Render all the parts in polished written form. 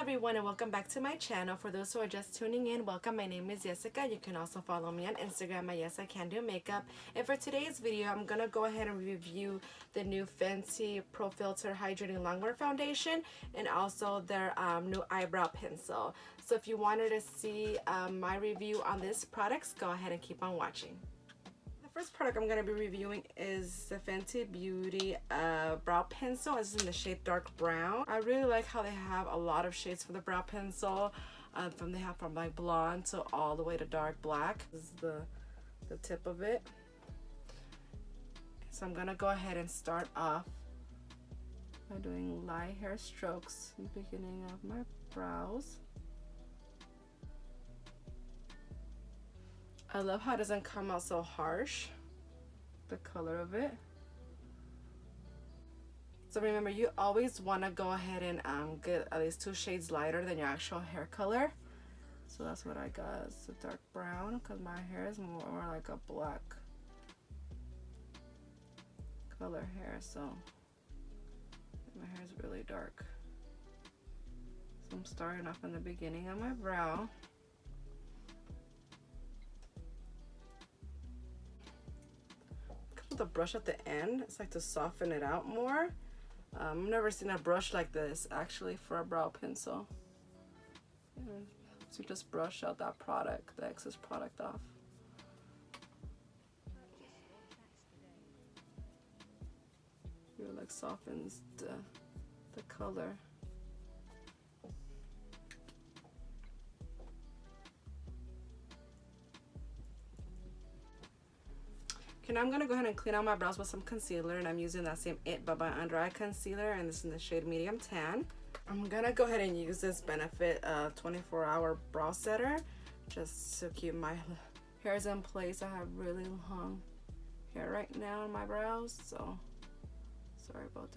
everyone, and welcome back to my channel. For those who are just tuning in, welcome. My name is Jessica. You can also follow me on Instagram at Yes I Can Do Makeup. And for today's video, I'm gonna go ahead and review the new Fenty Pro Filter Hydrating Longwear Foundation and also their new eyebrow pencil. So if you wanted to see my review on these products, go ahead and keep on watching. The first product I'm going to be reviewing is the Fenty Beauty brow pencil. This is in the shade dark brown. I really like how they have a lot of shades for the brow pencil. They have from like blonde to all the way to dark black. This is the tip of it. So I'm going to go ahead and start off by doing light hair strokes in the beginning of my brows. I love how it doesn't come out so harsh, the color of it. So remember, you always want to go ahead and get at least 2 shades lighter than your actual hair color. So that's what I got, it's a dark brown, because my hair is more like a black color hair, so my hair is really dark. So I'm starting off in the beginning of my brow. The brush at the end, it's like to soften it out more. I've never seen a brush like this actually for a brow pencil. So just brush out that product, the excess product off. It like softens the color. Okay, now I'm going to go ahead and clean out my brows with some concealer, and I'm using that same It But by Under Eye concealer, and this is in the shade medium tan. I'm going to go ahead and use this Benefit 24-hour brow setter just to keep my hairs in place. I have really long hair right now in my brows, so sorry about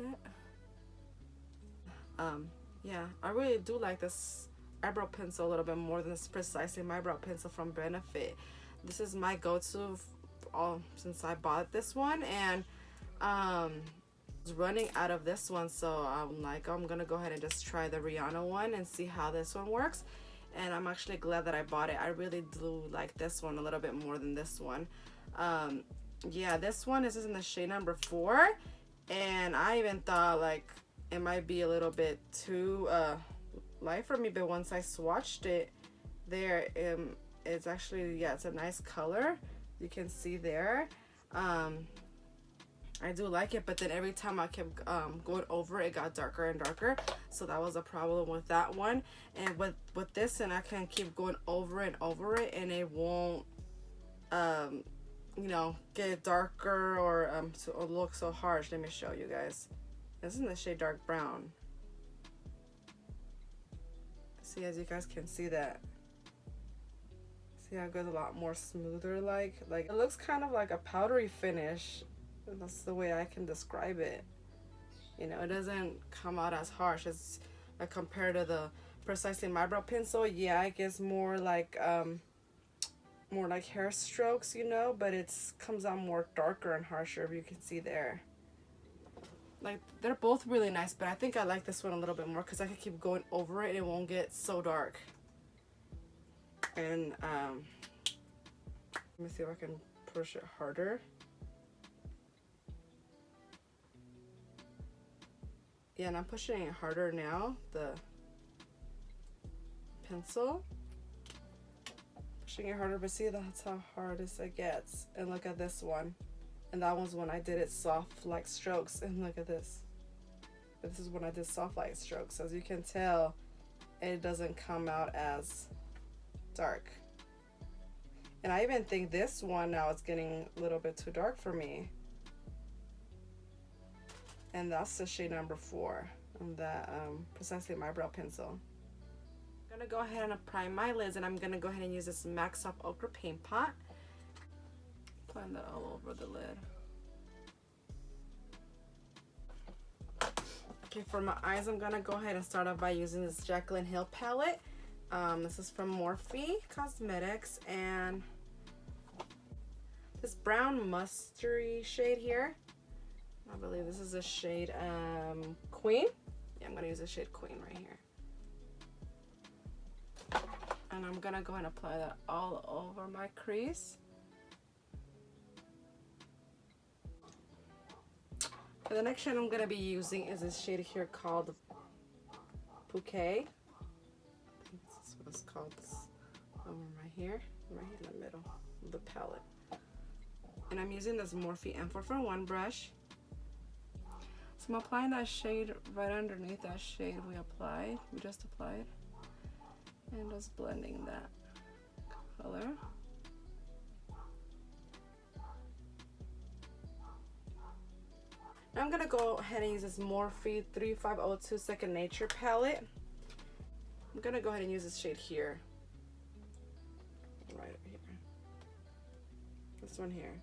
that. Yeah, I really do like this eyebrow pencil a little bit more than this Precisely My Brow pencil from Benefit. This is my go-to since I bought this one, and I was running out of this one, so I'm like, I'm gonna go ahead and just try the Rihanna one and see how this one works. And I'm actually glad that I bought it. I really do like this one a little bit more than this one. Yeah, this one is in the shade number 4, and I even thought like it might be a little bit too light for me, but once I swatched it there, it's actually, yeah, it's a nice color. You can see there. I do like it, but then every time I kept going over it, it got darker and darker, so that was a problem with that one. And with this, and I can keep going over and over it, and it won't you know, get darker or look so harsh. Let me show you guys. This is in the shade dark brown. See, as you guys can see that. See how it goes a lot more smoother, like it looks kind of like a powdery finish. That's the way I can describe it. You know, it doesn't come out as harsh as compared to the Precisely My Brow pencil. Yeah, it gets more like hair strokes, you know, but it comes out more darker and harsher, if you can see there. Like, they're both really nice, but I think I like this one a little bit more because I can keep going over it and it won't get so dark. And let me see if I can push it harder. Yeah, and I'm pushing it harder now, the pencil. Pushing it harder, but see, that's how hard it gets. And look at this one. And that was when I did it soft like strokes. And look at this. This is when I did soft light strokes. As you can tell, it doesn't come out as dark. And I even think this one now is getting a little bit too dark for me. And that's the shade number 4 on that Precisely My Brow pencil. I'm gonna go ahead and prime my lids, and I'm gonna go ahead and use this MAC Soft Ochre Paint Pot. Applying that all over the lid. Okay, for my eyes, I'm gonna go ahead and start off by using this Jaclyn Hill palette. This is from Morphe Cosmetics, and this brown mustardy shade here. I believe this is a shade Queen. Yeah, I'm gonna use the shade Queen right here. And I'm gonna go ahead and apply that all over my crease. For the next shade I'm gonna be using is this shade here called Bouquet. This is what it's called. This right here in the middle of the palette. And I'm using this Morphe M441 brush. So I'm applying that shade right underneath that shade we just applied. And just blending that color. Now I'm gonna go ahead and use this Morphe 3502 Second Nature palette. I'm gonna go ahead and use this shade here. Right over here. This one here.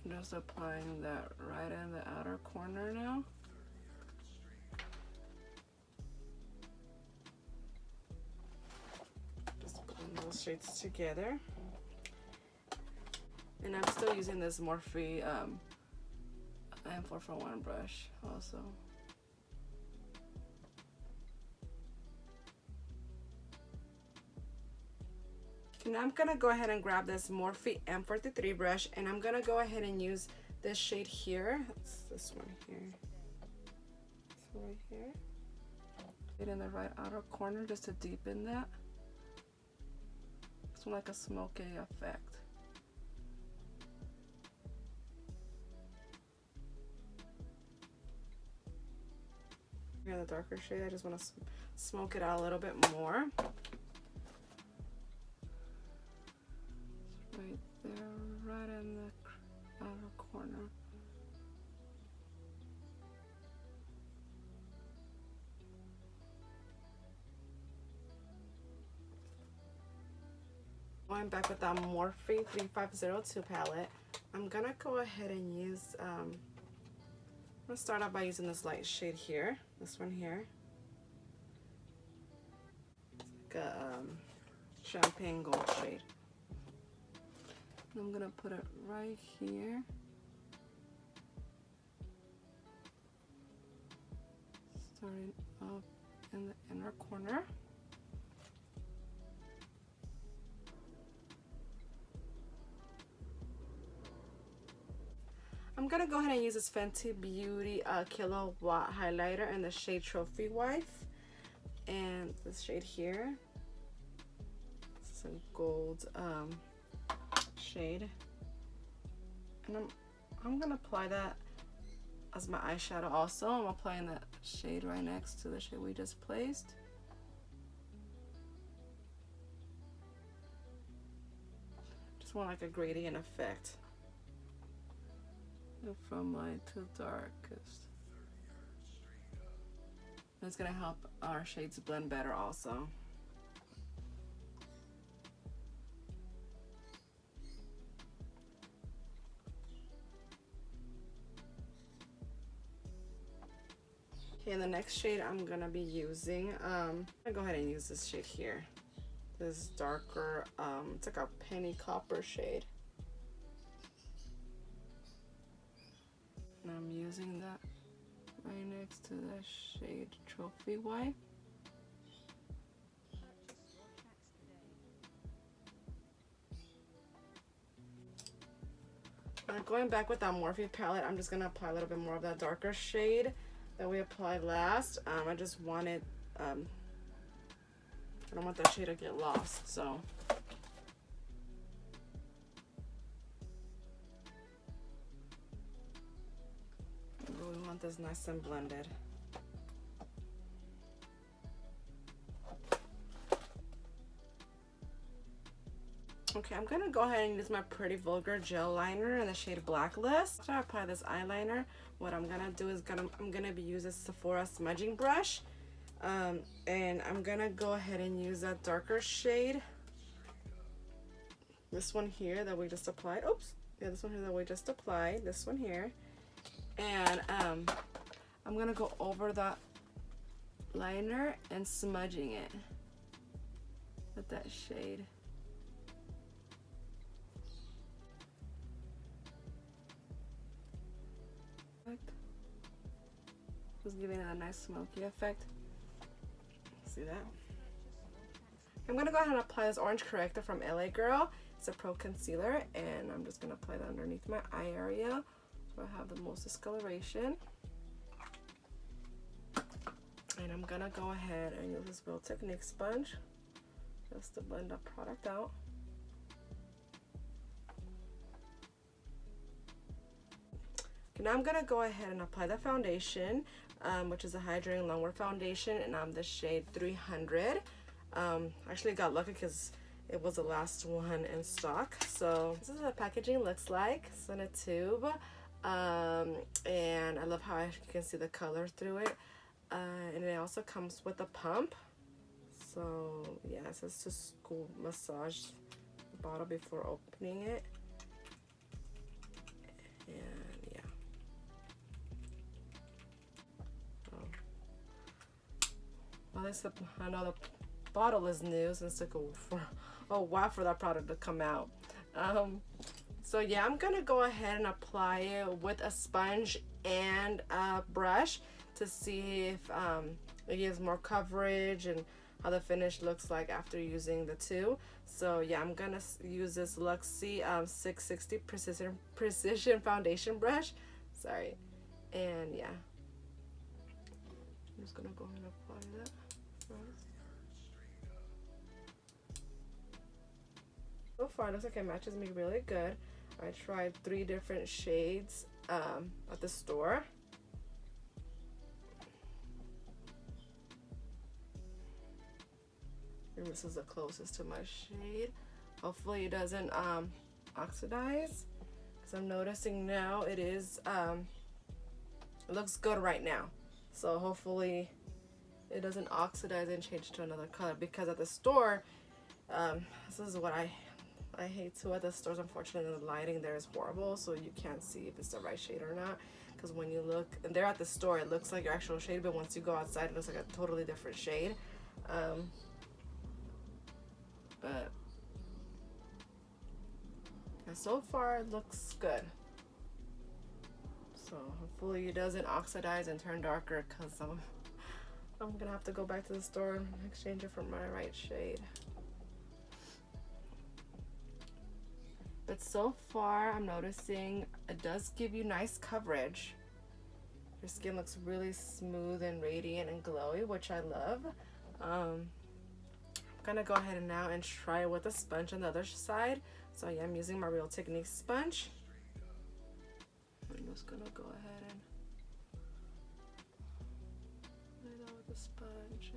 I'm just applying that right in the outer corner now. Just putting those shades together. And I'm still using this Morphe M441 brush also. Okay, now I'm gonna go ahead and grab this Morphe M43 brush, and I'm gonna go ahead and use this shade here. It's this one here. This one right here. Get in the right outer corner just to deepen that. It's like a smoky effect. Here, the darker shade, I just want to smoke it out a little bit more. Right there, right in the outer corner. Going back with that Morphe 3502 palette, I'm gonna go ahead and use, I'm gonna start out by using this light shade here, this one here. It's like a champagne gold shade. And I'm gonna put it right here. Starting up in the inner corner. I'm gonna go ahead and use this Fenty Beauty Kilowatt highlighter in the shade Trophy Wife, and this shade here. This is a gold shade, and I'm gonna apply that as my eyeshadow. Also, I'm applying that shade right next to the shade we just placed. Just want like a gradient effect. From light to darkest. And it's gonna help our shades blend better also. Okay, and the next shade I'm gonna be using, I'm gonna go ahead and use this shade here. This darker, it's like a penny copper shade. And I'm using that right next to the shade Trophy Wife. Now going back with that Morphe palette, I'm just gonna apply a little bit more of that darker shade that we applied last. I just wanted, I don't want that shade to get lost, so. We want this nice and blended. Okay, I'm gonna go ahead and use my Pretty Vulgar gel liner in the shade Blacklist. After I apply this eyeliner, what I'm gonna do is I'm gonna be using Sephora smudging brush, and I'm gonna go ahead and use that darker shade. This one here that we just applied. Oops, yeah, this one here that we just applied. This one here. And I'm gonna go over that liner and smudging it with that shade. Just giving it a nice smoky effect. See that? I'm going to go ahead and apply this orange corrector from LA Girl. It's a pro concealer, and I'm just going to apply that underneath my eye area so I have the most discoloration. And I'm going to go ahead and use this Real Technique sponge just to blend the product out. Okay, now I'm going to go ahead and apply the foundation, which is a Hydrating Longwear Foundation, and I'm the shade 300. I actually got lucky because it was the last one in stock. So this is what the packaging looks like. It's in a tube, and I love how you can see the color through it. And it also comes with a pump. So yeah, it says to school massage the bottle before opening it. And yeah. Well, at least I know the bottle is new since it took a while for that product to come out. So yeah, I'm gonna go ahead and apply it with a sponge and a brush to see if it gives more coverage and how the finish looks like after using the two. So yeah, I'm gonna use this Luxie 660 precision foundation brush. Sorry, and yeah, I'm just gonna go ahead and apply that first. So far, it looks like it matches me really good. I tried 3 different shades at the store. And this is the closest to my shade. Hopefully it doesn't oxidize, because I'm noticing now it is it looks good right now. So hopefully it doesn't oxidize and change to another color, because at the store, this is what I hate too at the stores. Unfortunately, the lighting there is horrible, so you can't see if it's the right shade or not. Because when you look, and they're at the store, it looks like your actual shade, but once you go outside, it looks like a totally different shade. But yeah, so far it looks good. So hopefully it doesn't oxidize and turn darker, because I'm gonna have to go back to the store and exchange it for my right shade. But so far I'm noticing it does give you nice coverage. Your skin looks really smooth and radiant and glowy, which I love. I'm gonna go ahead and now and try it with a sponge on the other side. So yeah, I'm using my Real Technique sponge. I'm just gonna go ahead and lay that with the sponge.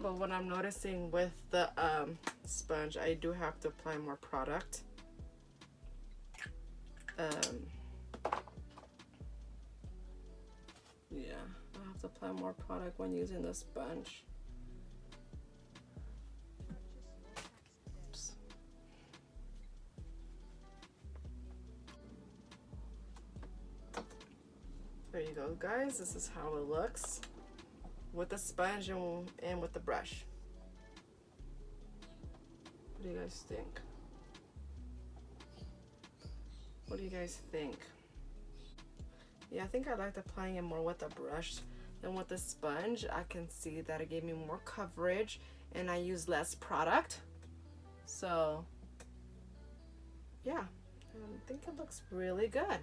But what I'm noticing with the sponge, I do have to apply more product. Yeah, I have to apply more product when using the sponge. Oops. There you go, guys. This is how it looks with the sponge and with the brush. What do you guys think? What do you guys think? Yeah, I think I liked applying it more with the brush than with the sponge. I can see that it gave me more coverage and I used less product. So yeah, I think it looks really good.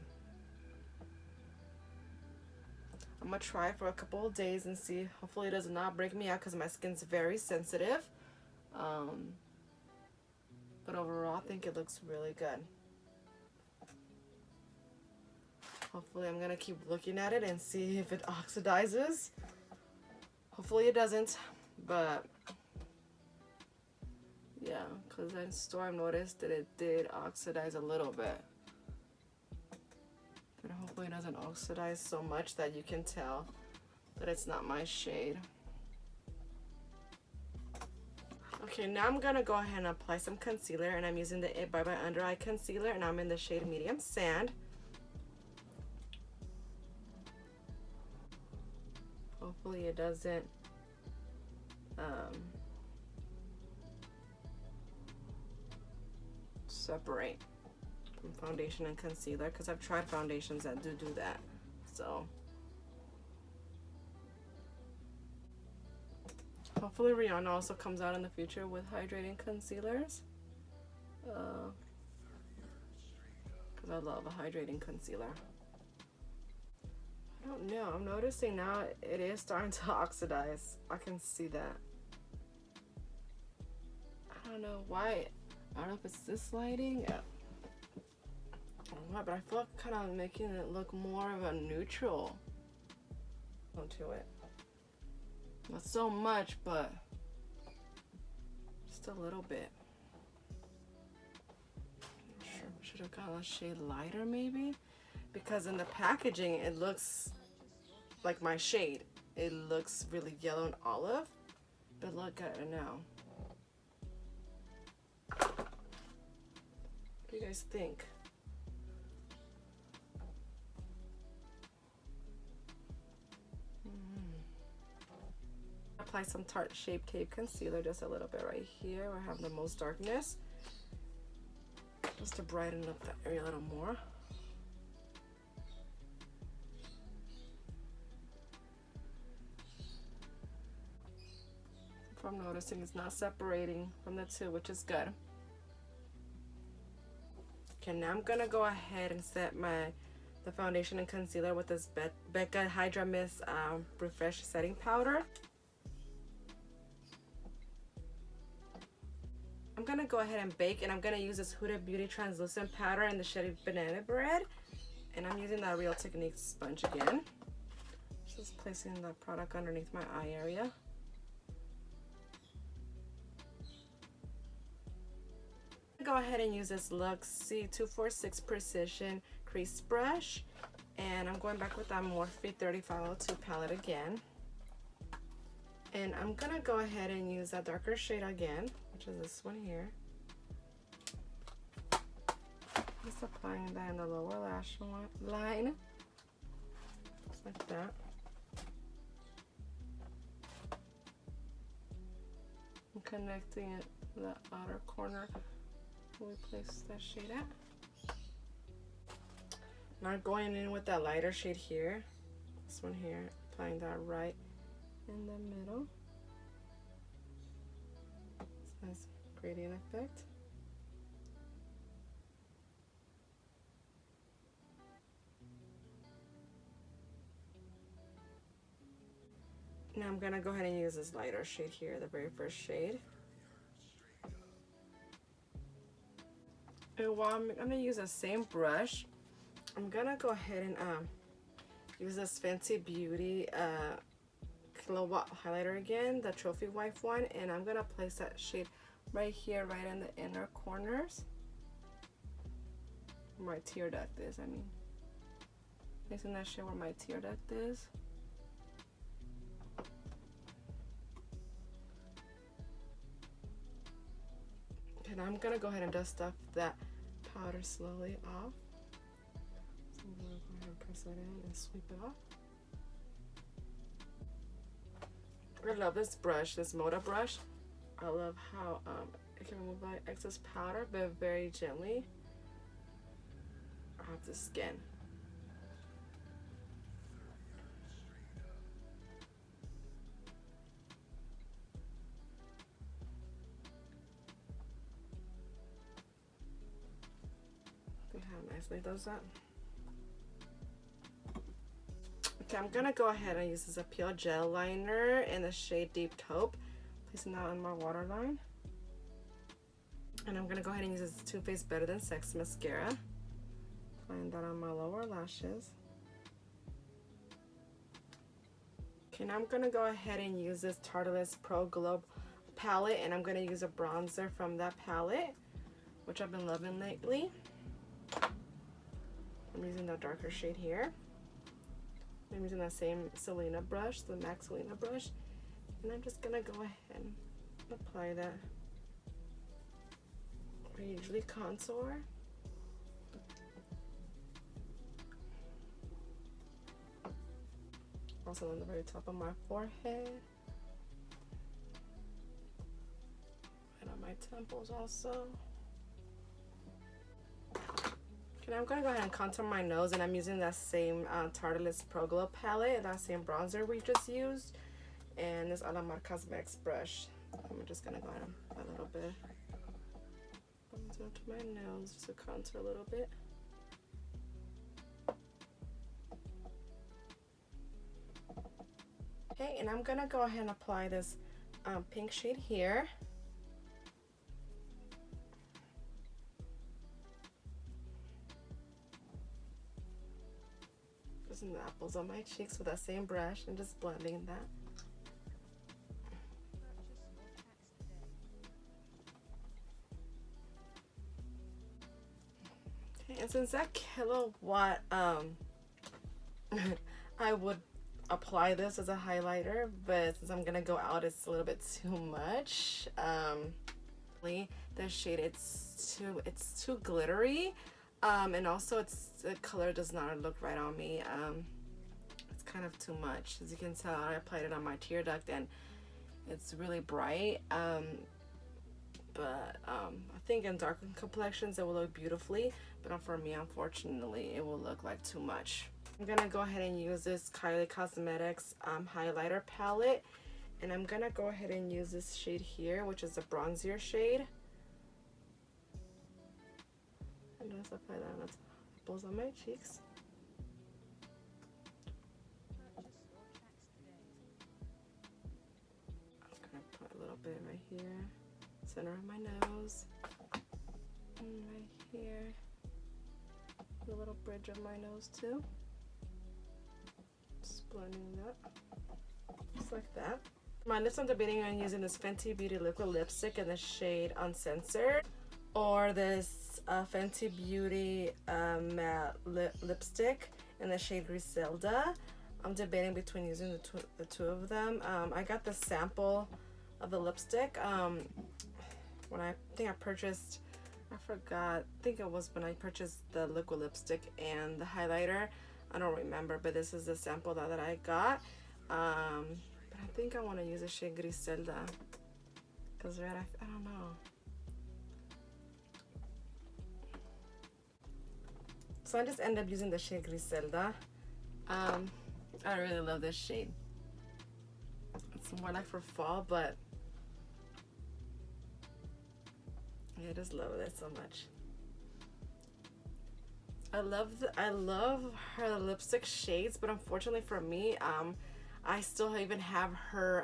I'm gonna try it for a couple of days and see. Hopefully it does not break me out, because my skin's very sensitive. But overall, I think it looks really good. Hopefully I'm gonna keep looking at it and see if it oxidizes. Hopefully it doesn't, but yeah, because in store I noticed that it did oxidize a little bit. But hopefully it doesn't oxidize so much that you can tell that it's not my shade. Okay, now I'm gonna go ahead and apply some concealer, and I'm using the It by My Under Eye Concealer, and I'm in the shade Medium Sand. Hopefully it doesn't separate from foundation and concealer, because I've tried foundations that do that. So Hopefully Rihanna also comes out in the future with hydrating concealers. Because I love a hydrating concealer. I don't know. I'm noticing now it is starting to oxidize. I can see that. I don't know why. I don't know if it's this lighting. Or what, but I feel like kind of making it look more of a neutral onto it. Not so much, but just a little bit. Not sure. Should have gone a shade lighter maybe? Because in the packaging it looks like my shade. It looks really yellow and olive. But look at it now. What do you guys think? Apply some Tarte Shape Tape Concealer just a little bit right here where I have the most darkness. Just to brighten up that area a little more. If I'm noticing it's not separating from the two, which is good. Okay, now I'm gonna go ahead and set the foundation and concealer with this Becca Hydra Mist Refresh Setting Powder. I'm gonna go ahead and bake, and I'm gonna use this Huda Beauty translucent powder in the shade Banana Bread, and I'm using that Real Techniques sponge again. Just placing the product underneath my eye area. Go ahead and use this Luxe C246 Precision Crease Brush, and I'm going back with that Morphe 3502 palette again. And I'm gonna go ahead and use that darker shade again, which is this one here. Just applying that in the lower lash line, just like that. And connecting it to the outer corner where we place that shade at. Now going in with that lighter shade here, this one here, applying that right in the middle. It's a nice gradient effect. Now I'm gonna go ahead and use this lighter shade here, the very first shade. And while I'm gonna use the same brush, I'm gonna go ahead and use this Fenty Beauty Kilowatt highlighter again, the Trophy Wife one, and I'm gonna place that shade right here, right in the inner corners. Where my tear duct is, I mean. Placing that shade where my tear duct is. And I'm gonna go ahead and dust off that powder slowly off. So I'm gonna go ahead and press that in and sweep it off. I love this brush, this Moda brush. I love how it can remove my excess powder, but very gently off the skin. See how nicely it does that. Okay, I'm gonna go ahead and use this Appeal Gel Liner in the shade Deep Taupe, placing that on my waterline. And I'm gonna go ahead and use this Too Faced Better Than Sex mascara, applying that on my lower lashes. Okay, now I'm gonna go ahead and use this Tarteless Pro Glow palette, and I'm gonna use a bronzer from that palette, which I've been loving lately. I'm using the darker shade here. I'm using that same Selena brush, the MAC Selena brush, and I'm just gonna go ahead and apply that where I usually contour. Also on the very top of my forehead, and on my temples also. Okay, I'm gonna go ahead and contour my nose, and I'm using that same Tarteless Pro Glow palette, that same bronzer we just used. and this Alamar Cosmetics brush. I'm just gonna go in a little bit. To my nose just to contour a little bit. Okay, and I'm gonna go ahead and apply this pink shade here. Just some apples on my cheeks with that same brush and just blending that. Okay, and since that kilowatt, I would apply this as a highlighter, but since I'm gonna go out, it's a little bit too much. The shade, it's too glittery, and also the color does not look right on me. It's kind of too much. As you can tell, I applied it on my tear duct and it's really bright. But I think in darker complexions it will look beautifully, but for me, unfortunately, it will look like too much. I'm gonna go ahead and use this Kylie Cosmetics highlighter palette, and I'm gonna go ahead and use this shade here, which is a bronzier shade. And just apply that on the apples on my cheeks. I'm gonna put a little bit right here, center of my nose, and right here, the little bridge of my nose too. Just blending that, just like that. My lips, I'm debating on using this Fenty Beauty liquid lipstick in the shade Uncensored, or this Fenty Beauty matte lipstick in the shade Griselda. I'm debating between using the two of them. I got the sample of the lipstick when I think I purchased, I forgot, I think it was when I purchased the liquid lipstick and the highlighter. I don't remember, but this is the sample that I got. But I think I want to use the shade Griselda, because red, I don't know. So I just end up using the shade Griselda. I really love this shade. It's more like for fall, but I just love it so much. I love her lipstick shades, but unfortunately for me, I still even have her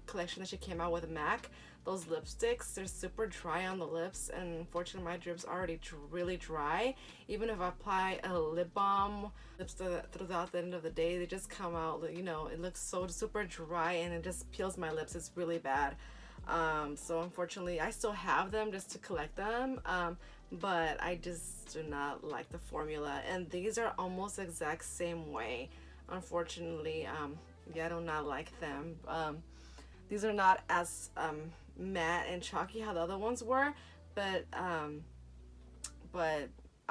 collection that she came out with, MAC. Those lipsticks, they're super dry on the lips, and unfortunately my lips are already really dry. Even if I apply a lip balm, lips throughout the end of the day, they just come out, you know, it looks so super dry and it just peels my lips. It's really bad. So unfortunately I still have them just to collect them, but I just do not like the formula, and these are almost the exact same way. Unfortunately, yeah, I do not like them. These are not as matte and chalky how the other ones were, but I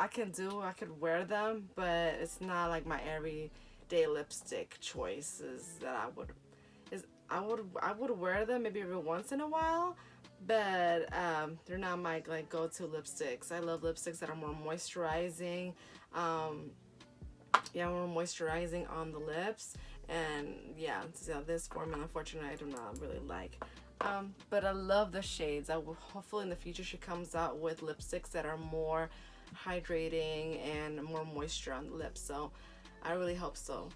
could wear them, but it's not like my everyday lipstick choices that I would wear them maybe every once in a while, but they're not my like go-to lipsticks. I love lipsticks that are more moisturizing, yeah, more moisturizing on the lips, and yeah, so this formula unfortunately I do not really like. But I love the shades. I will hopefully in the future she comes out with lipsticks that are more hydrating and more moisture on the lips, so I really hope so.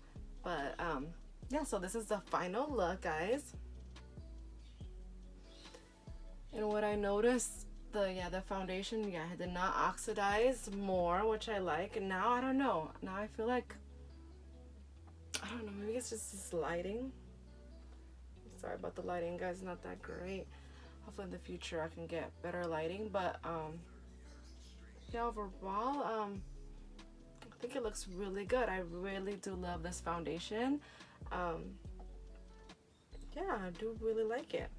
But yeah, so this is the final look, guys. And what I noticed, the foundation, yeah, it did not oxidize more, which I like. And now I don't know. Now I feel like, I don't know, maybe it's just this lighting. Sorry about the lighting, guys, not that great. Hopefully in the future I can get better lighting, but yeah, overall, I think it looks really good. I really do love this foundation. Yeah, I do really like it.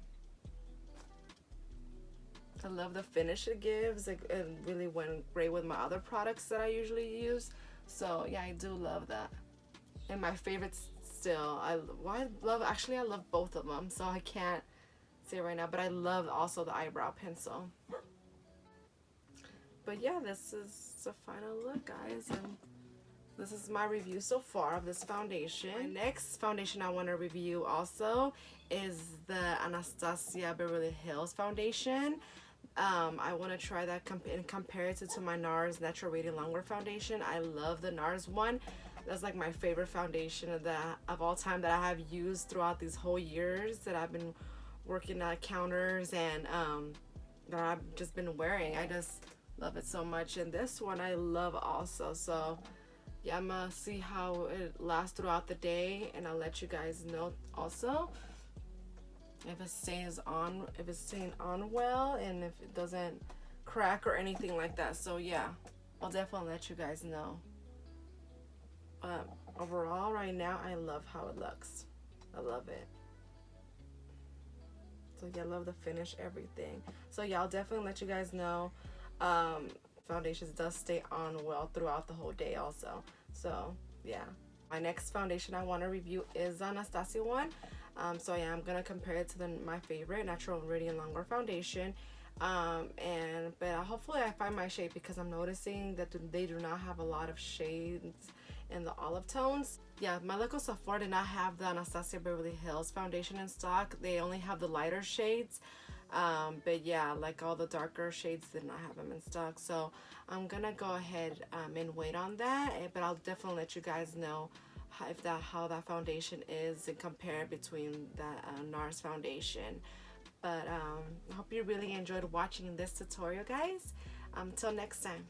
I love the finish it gives. It really went great with my other products that I usually use. So yeah, I do love that. And my favorites still, I love both of them, so I can't say right now, but I love also the eyebrow pencil. But yeah, this is the final look, guys, and This is my review so far of this foundation. My next foundation I want to review also is the Anastasia Beverly Hills foundation. I want to try that and compare it to my NARS Natural Radiant Longwear foundation. I love the NARS one. That's like my favorite foundation of all time that I have used throughout these whole years that I've been working at counters and that I've just been wearing. I just love it so much, and this one I love also. So yeah, I'm gonna see how it lasts throughout the day, and I'll let you guys know also if it stays on, if it's staying on well, and if it doesn't crack or anything like that. So yeah, I'll definitely let you guys know. But overall, right now, I love how it looks. I love it. So yeah, I love the finish, everything. So yeah, I'll definitely let you guys know. Foundations does stay on well throughout the whole day also. So yeah. My next foundation I want to review is Anastasia one. So yeah, I'm gonna compare it to my favorite Natural Radiant Longwear foundation. But hopefully I find my shade, because I'm noticing that they do not have a lot of shades in the olive tones. Yeah, my local Sephora did not have the Anastasia Beverly Hills foundation in stock. They only have the lighter shades. But yeah, like all the darker shades did not have them in stock. So I'm gonna go ahead and wait on that. But I'll definitely let you guys know how that foundation is and compare between that NARS foundation. But I hope you really enjoyed watching this tutorial, guys. Till next time.